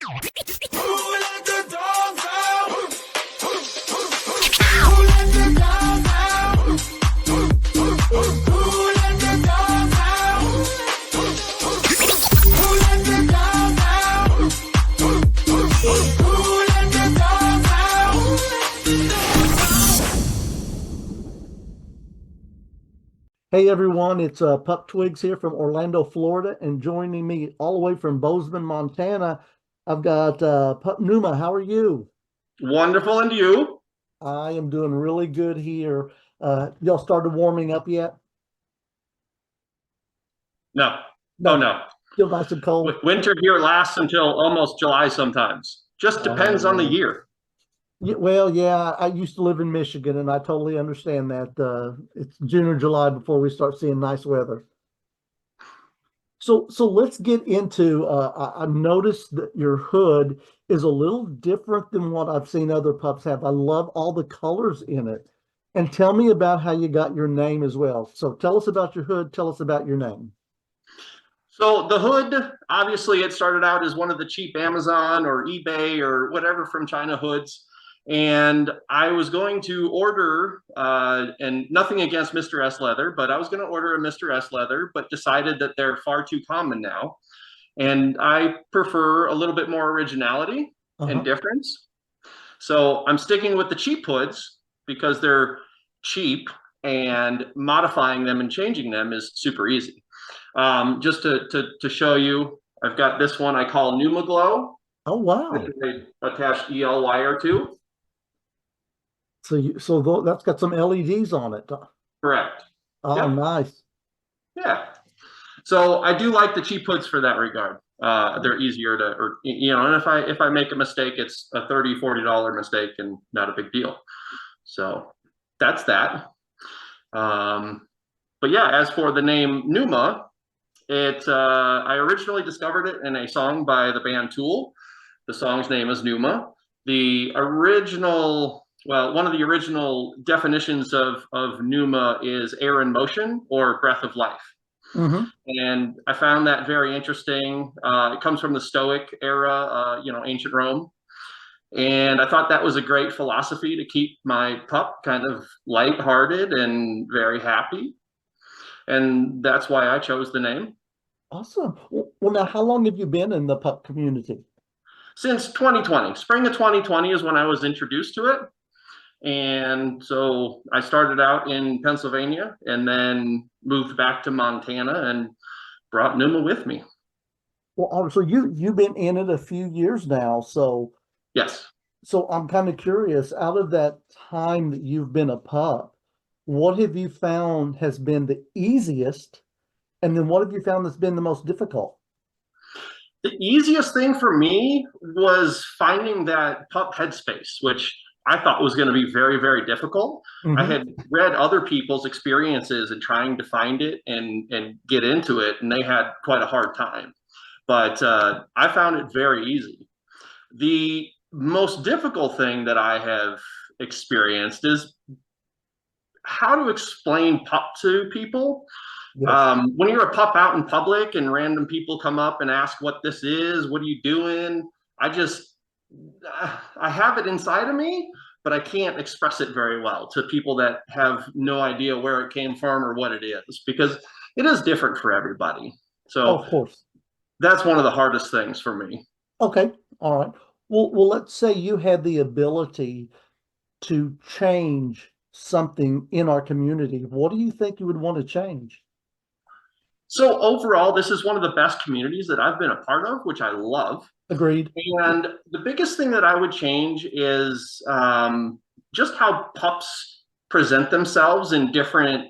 let the dogs out? Who let the dogs out? Who let the dogs out? Who let the dogs out? Who let the dogs out? Hey everyone, it's Pup Twigs here from Orlando, Florida, and joining me all the way from Bozeman, Montana, I've got Pup Pneuma. How are you? Wonderful, and you? I am doing really good here. Y'all started warming up yet? No. No, Oh, no. still nice and cold. Winter here lasts until almost July sometimes. Just depends on the year. Well, yeah, I used to live in Michigan, and I totally understand that. It's June or July before we start seeing nice weather. So let's get into. I've noticed that your hood is a little different than what I've seen other pups have. I love all the colors in it. And tell me about how you got your name as well. So tell us about your hood. Tell us about your name. So the hood, obviously, it started out as one of the cheap Amazon or eBay or whatever from China hoods. And I was going to order, and nothing against Mr. S leather, but I was going to order a Mr. S leather, but decided that they're far too common now. And I prefer a little bit more originality and difference. So I'm sticking with the cheap hoods because they're cheap, and modifying them and changing them is super easy. Just to show you, I've got this one I call Pneuma Glow. Oh, wow. Attached EL wire to. So that's got some LEDs on it. Correct. Oh, Yep. nice. Yeah. So I do like the cheap hoods for that regard. They're easier to, or and if I make a mistake, it's a $30-$40 mistake and not a big deal. So that's that. But yeah, as for the name Pneuma, I originally discovered it in a song by the band Tool. The song's name is Pneuma. One of the original definitions of pneuma is air in motion or breath of life. And I found that very interesting. It comes from the Stoic era, ancient Rome. And I thought that was a great philosophy to keep my pup kind of lighthearted and very happy. And that's why I chose the name. Awesome. Well, now, how long have you been in the pup community? Since 2020. Spring of 2020 is when I was introduced to it. And so I started out in Pennsylvania and then moved back to Montana and brought Pneuma with me. Well, so you've been in it a few years now. So Yes. So I'm kind of curious, out of that time that you've been a pup, what have you found has been the easiest? And then what have you found that's been the most difficult? The easiest thing for me was finding that pup headspace, which I thought was going to be very, very difficult. I had read other people's experiences and trying to find it and get into it, and they had quite a hard time. But I found it very easy. The most difficult thing that I have experienced is how to explain pup to people. Yes. When you're a pup out in public and random people come up and ask what this is, what are you doing? I have it inside of me, but I can't express it very well to people that have no idea where it came from or what it is, because it is different for everybody. So of course. that's one of the hardest things for me. Okay. All right. Well, let's say you had the ability to change something in our community. What do you think you would want to change? So overall, this is one of the best communities that I've been a part of, which I love. Agreed. And the biggest thing that I would change is just how pups present themselves in different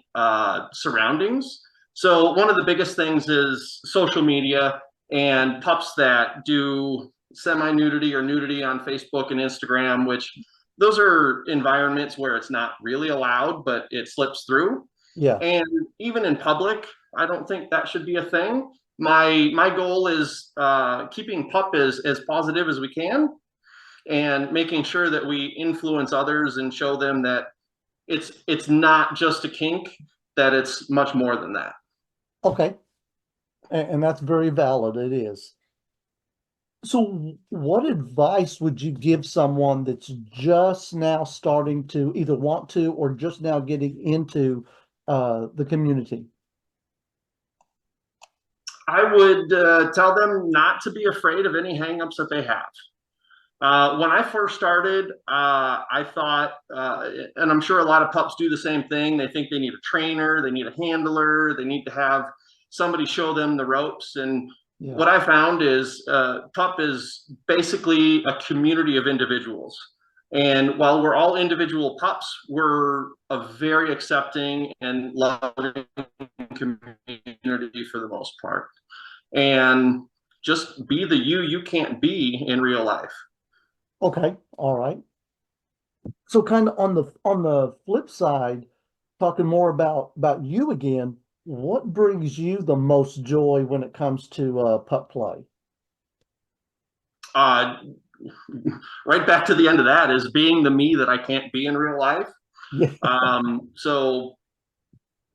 surroundings. So one of the biggest things is social media and pups that do semi-nudity or nudity on Facebook and Instagram, which those are environments where it's not really allowed, but it slips through. Yeah. And even in public, I don't think that should be a thing. My goal is keeping pup as positive as we can, and making sure that we influence others and show them that it's not just a kink, that it's much more than that. Okay. And that's very valid. It is. So what advice would you give someone that's just now starting to either want to or just now getting into the community? I would tell them not to be afraid of any hangups that they have. When I first started, I thought, and I'm sure a lot of pups do the same thing. They think they need a trainer, they need a handler, they need to have somebody show them the ropes. And Yeah. what I found is pup is basically a community of individuals. And while we're all individual pups, we're a very accepting and loving community for the most part. And just be the you can't be in real life. Okay. All right. So kind of on the flip side, talking more about you again, what brings you the most joy when it comes to pup play? Uh, right back to the end of that is being the me that I can't be in real life. Yeah. So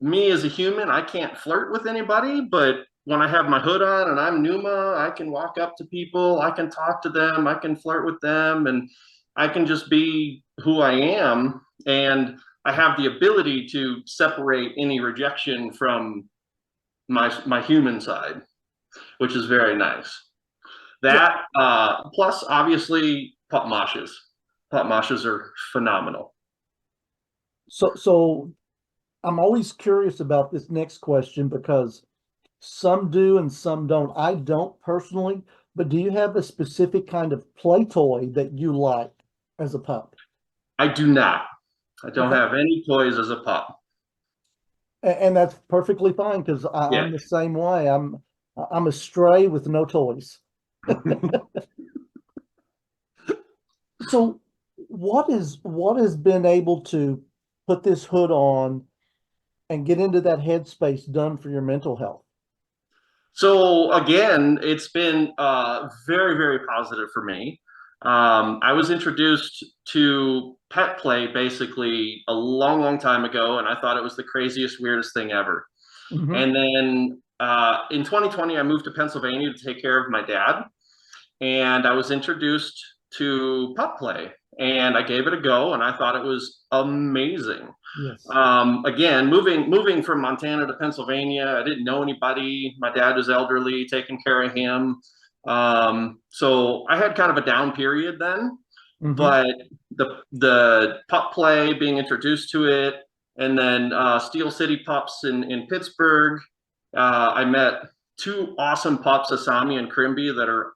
me as a human, I can't flirt with anybody, but when I have my hood on and I'm Pneuma, I can walk up to people, I can talk to them, I can flirt with them, and I can just be who I am. And I have the ability to separate any rejection from my human side, which is very nice. Yeah. That plus obviously pup moshes. Pup moshes are phenomenal. So I'm always curious about this next question because some do and some don't. I don't personally, but do you have a specific kind of play toy that you like as a pup? I do not. I don't Okay. have any toys as a pup. And that's perfectly fine because Yeah. I'm the same way. I'm a stray with no toys. So what has been able to put this hood on and get into that headspace done for your mental health? So again, it's been very, very positive for me. I was introduced to pet play basically a long, long time ago, and I thought it was the craziest, weirdest thing ever. Hmm. And then in 2020, I moved to Pennsylvania to take care of my dad, and I was introduced to pup play, and I gave it a go, and I thought it was amazing. Yes. Again, moving from Montana to Pennsylvania, I didn't know anybody. My dad was elderly, taking care of him. So I had kind of a down period then, Hmm. but the pup play, being introduced to it, and then Steel City Pups in Pittsburgh, I met two awesome pups, Asami and Crimby, that are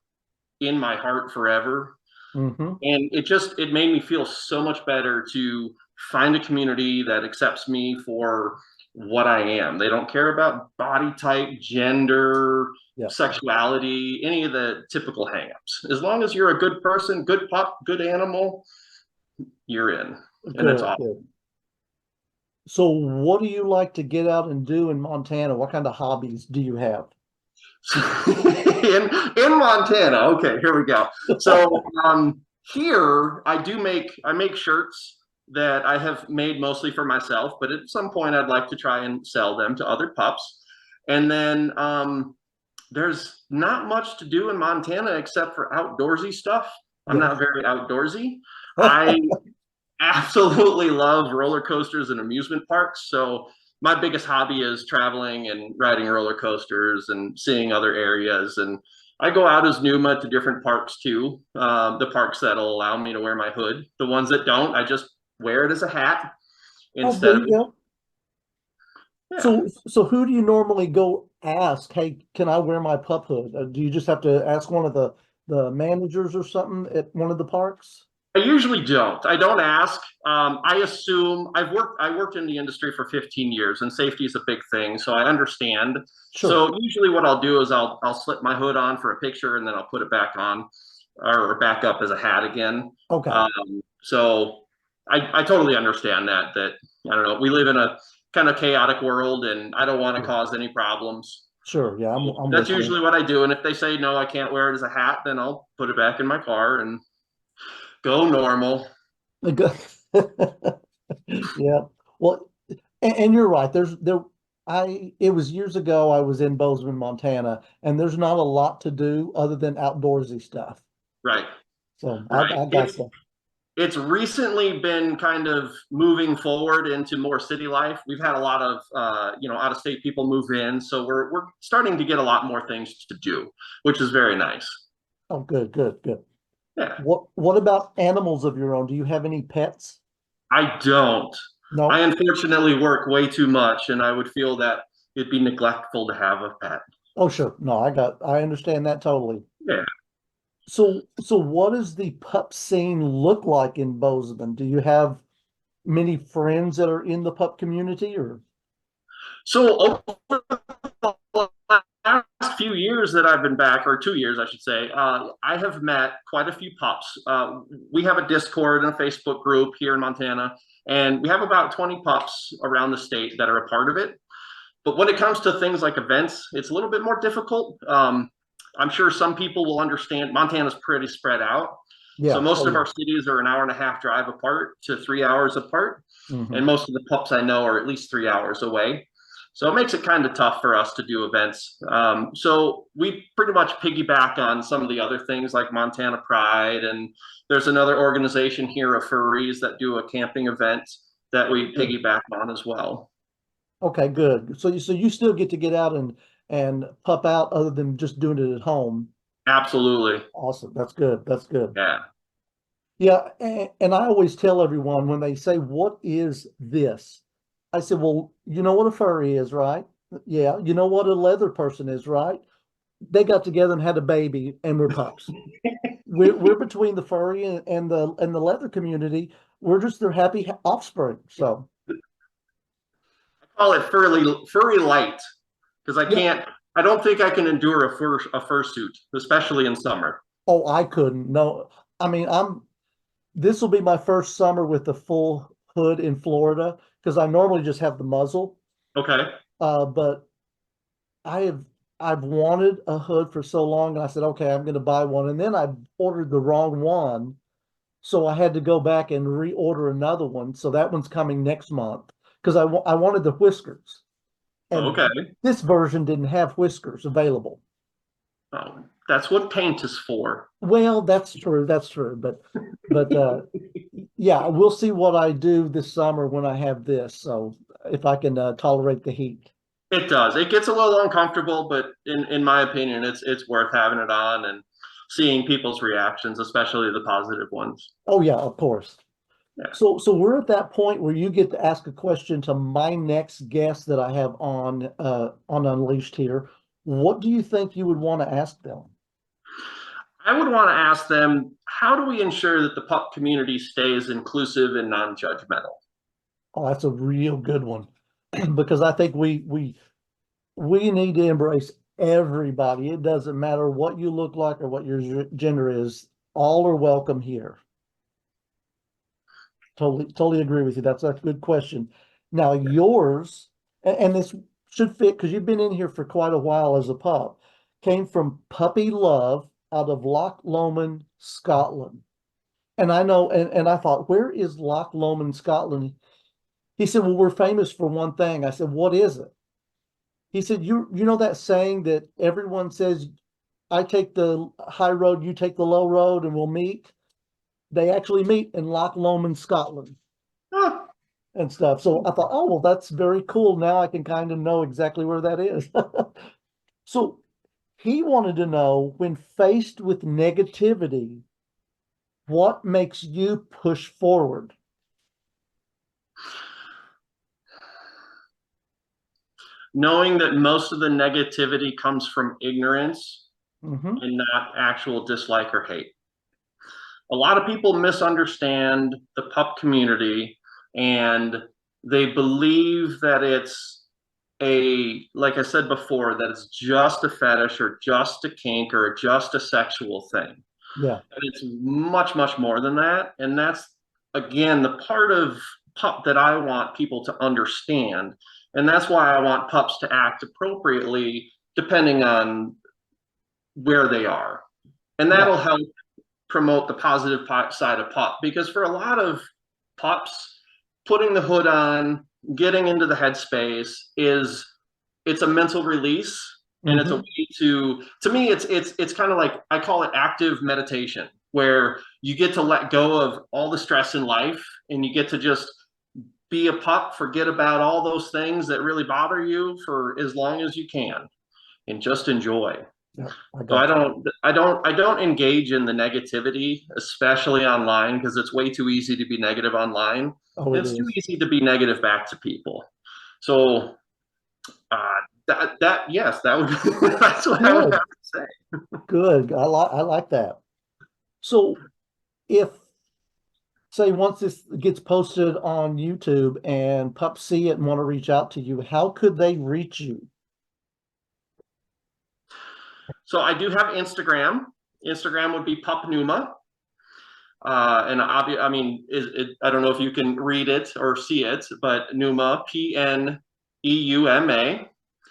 in my heart forever. Hmm. And it made me feel so much better to find a community that accepts me for what I am. They don't care about body type, gender, Yeah. sexuality, any of the typical hangups. As long as you're a good person, good pup, good animal, you're in. And it's Good, awesome. good. So what do you like to get out and do in Montana? What kind of hobbies do you have? in Montana. Okay, here we go. So here I make shirts that I have made mostly for myself, but at some point I'd like to try and sell them to other pups. And then there's not much to do in Montana except for outdoorsy stuff. I'm Yes. not very outdoorsy. I absolutely love roller coasters and amusement parks. So my biggest hobby is traveling and riding roller coasters and seeing other areas. And I go out as Numa to different parks too. The parks that'll allow me to wear my hood. The ones that don't, I just wear it as a hat Oh, there instead of you go. yeah. So who do you normally go ask, hey, can I wear my pup hood? Do you just have to ask one of the managers or something at one of the parks? I usually don't. I don't ask. I assume I worked in the industry for 15 years, and safety is a big thing, so I understand. Sure. So usually, what I'll do is I'll slip my hood on for a picture, and then I'll put it back on or back up as a hat again. Okay. So I totally understand that. That I don't know. We live in a kind of chaotic world, and I don't want to Sure. cause any problems. Sure. Yeah, So I'm that's with you. usually what I do. And if they say no, I can't wear it as a hat, then I'll put it back in my car and go normal. Yeah. Well, and you're right. There It was years ago. I was in Bozeman, Montana, and there's not a lot to do other than outdoorsy stuff. Right, So right. I got stuff. It's recently been kind of moving forward into more city life. We've had a lot of out of state people move in, so we're starting to get a lot more things to do, which is very nice. Oh, good, good, good. Yeah, What about animals of your own? Do you have any pets? I don't. I No. unfortunately work way too much, and I would feel that it'd be neglectful to have a pet. Oh, sure. No, I understand that totally. Yeah. So what does the pup scene look like in Bozeman? Do you have many friends that are in the pup community or? So over the last few years that I've been back, or 2 years, I should say, I have met quite a few pups. We have a Discord and a Facebook group here in Montana, and we have about 20 pups around the state that are a part of it. But when it comes to things like events, it's a little bit more difficult. I'm sure some people will understand Montana's pretty spread out. So Yeah. most Oh, of yeah. our cities are an hour and a half drive apart to 3 hours apart. And Hmm. most of the pups I know are at least 3 hours away. So it makes it kind of tough for us to do events. So we pretty much piggyback on some of the other things like Montana Pride. And there's another organization here of furries that do a camping event that we Good. piggyback on as well. Okay, good. So you still get out and pup out other than just doing it at home. Absolutely. Awesome. That's good. That's good. Yeah. Yeah, and I always tell everyone when they say, "What is this?" I said, "Well, you know what a furry is, right? Yeah, you know what a leather person is, right? They got together and had a baby, and we're pups. We're between the furry and the leather community. We're just their happy offspring. So Call it furry light because yeah. I don't think I can endure a fursuit, especially in summer. Oh, I couldn't. No, I mean, this will be my first summer with the full hood in Florida because I normally just have the muzzle. Okay. But I have I've wanted a hood for so long, and I said, okay, I'm going to buy one, and then I ordered the wrong one, so I had to go back and reorder another one. So that one's coming next month because I wanted the whiskers, Okay. and this version didn't have whiskers available. That's what paint is for. Well, that's true. That's true. But yeah, we'll see what I do this summer when I have this. So if I can tolerate the heat. It does. It gets a little uncomfortable, but in my opinion, it's worth having it on and seeing people's reactions, especially the positive ones. Oh yeah, of course. Yeah. So we're at that point where you get to ask a question to my next guest that I have on Unleashed here. What do you think you would want to ask them? I would want to ask them, how do we ensure that the pup community stays inclusive and non-judgmental? Oh, that's a real good one because I think we need to embrace everybody. It doesn't matter what you look like or what your gender is. All are welcome here. Totally agree with you. That's a good question. Now yours, and this should fit because you've been in here for quite a while as a pup, came from Puppy Love out of Loch Lomond, Scotland. And I know, and I thought, where is Loch Lomond, Scotland? He said, well, we're famous for one thing. I said, what is it? He said, you know that saying that everyone says, I take the high road, you take the low road, and we'll meet. They actually meet in Loch Lomond, Scotland Oh, and stuff. So I thought, oh, well, that's very cool. Now I can kind of know exactly where that is. So he wanted to know when faced with negativity, what makes you push forward? knowing that most of the negativity comes from ignorance Hmm. and not actual dislike or hate. A lot of people misunderstand the pup community and they believe that it's like I said before, that it's just a fetish or just a kink or just a sexual thing. Yeah, And it's much, much more than that. And that's, again, the part of pup that I want people to understand. And that's why I want pups to act appropriately depending on where they are. And yeah, that'll help promote the positive side of pup because for a lot of pups, putting the hood on, getting into the headspace is it's a mental release, and it's a Mhm. way to me, it's kind of like, I call it active meditation, where you get to let go of all the stress in life and you get to just be a pup, forget about all those things that really bother you for as long as you can, and just enjoy. Yeah, I So got you. I don't engage in the negativity, especially online, because it's way too easy to be negative online. Oh, And it it's too is. easy to be negative back to people. So that yes, that would that's what I would Good, have to say. good. I like that. So if say once this gets posted on YouTube and pups see it and want to reach out to you, how could they reach you? So I do have Instagram. Instagram would be Pup Pneuma. And I mean, I don't know if you can read it or see it, but Pneuma, Pneuma.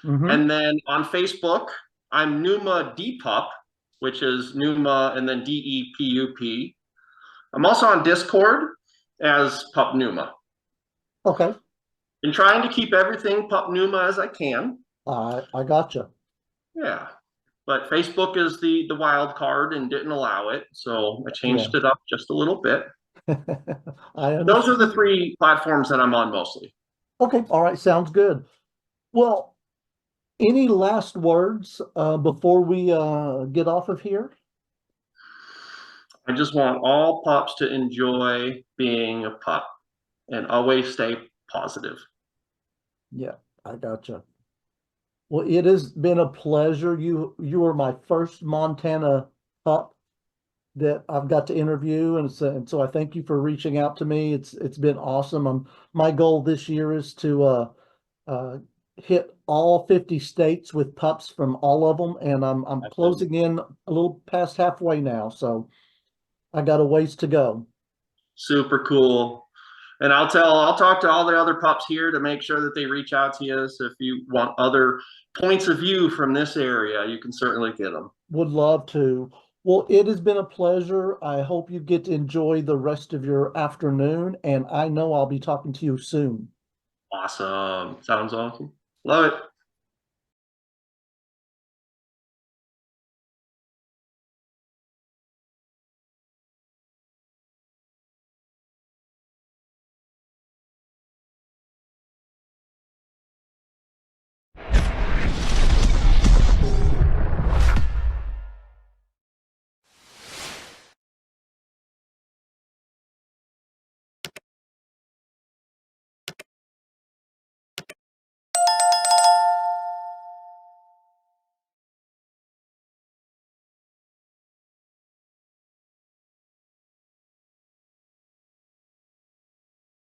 Mm-hmm. And then on Facebook, I'm Pneuma Depup, which is Pneuma and then DEPUP. I'm also on Discord as Pup Pneuma. Okay. Been trying to keep everything Pup Pneuma as I can. I gotcha. Yeah. But Facebook is the wild card and didn't allow it. So I Yeah. changed it up just a little bit. I Those are the understand. three platforms that I'm on mostly. Okay. All right. Sounds good. Well, any last words before we get off of here? I just want all pups to enjoy being a pup and always stay positive. Yeah, I gotcha. Well, it has been a pleasure. You were my first Montana pup that I've got to interview, and so I thank you for reaching out to me. It's been awesome. My goal this year is to uh, hit all 50 states with pups from all of them, and I'm closing in a little past halfway now, so I got a ways to go. Super cool. And I'll talk to all the other pups here to make sure that they reach out to you. So if you want other points of view from this area, you can certainly get them. Would love to. Well, it has been a pleasure. I hope you get to enjoy the rest of your afternoon, and I know I'll be talking to you soon. Awesome. Sounds awesome. Love it.